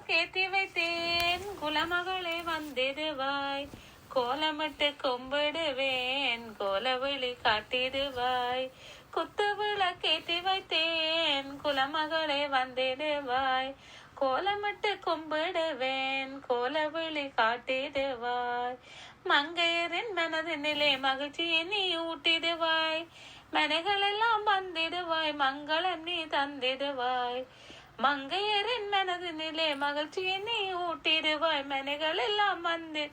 விளக்கேத்தி வைத்தேன் குலமகளே வந்திடுவாய், கோலமிட்டு கும்பிடுவேன் கோலவெளி காட்டிடுவாய். குத்து விளக்கேத்தி வைத்தேன் குலமகளே வந்திடுவாய், கோலமிட்டு கும்பிடுவேன் கோலவெளி காட்டிடுவாய். மங்கையரின் மனதினிலே மகிழ்ச்சியை நீ ஊட்டிடுவாய், மனைகளெல்லாம் வந்திடுவாய் மங்களம் நீ தந்திடுவாய். மங்கையரின் மனதினிலே மகிழ்ச்சியை நீ ஊட்டிடுவாய், மனைகள் எல்லாம் வந்து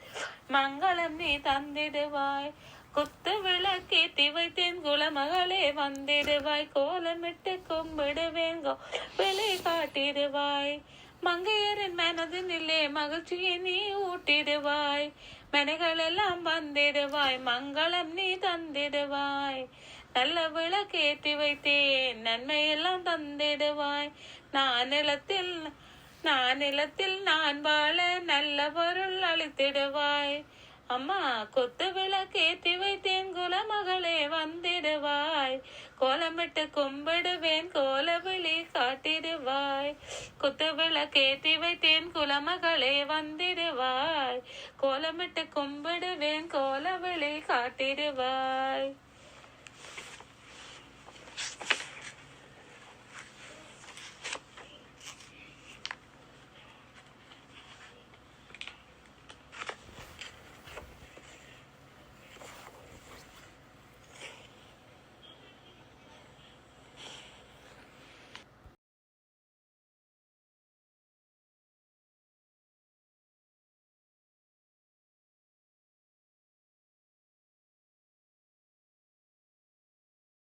மங்களம் நீ தந்திடுவாய். குத்து விளக்கேத்தி வைத்தேன் குலமகளே வந்திடுவாய், கோலமிட்டு கும்பிடுவேன் வெளி காட்டிடுவாய். மங்கையரின் மனதினிலே மகிழ்ச்சியை நீ ஊட்டிடுவாய், மனைகள் எல்லாம் வந்திடுவாய் மங்களம் நீ தந்திடுவாய். நல்ல விளக்கேற்றி வைத்தேன் நன்மையெல்லாம் தந்திடுவாய், நான் நிலத்தில் நான் வாழ நல்ல பொருள் அளித்திடுவாய். அம்மா குத்து விளக்கேற்றி வைத்தேன் குலமகளே வந்திடுவாய், கோலமிட்டு கும்பிடுவேன் கோலவெளி காட்டிடுவாய். குத்து விளக்கேற்றி வைத்தேன் குலமகளே வந்திடுவாய், கோலமிட்டு கும்பிடுவேன் கோலவெளி காட்டிடுவாய்.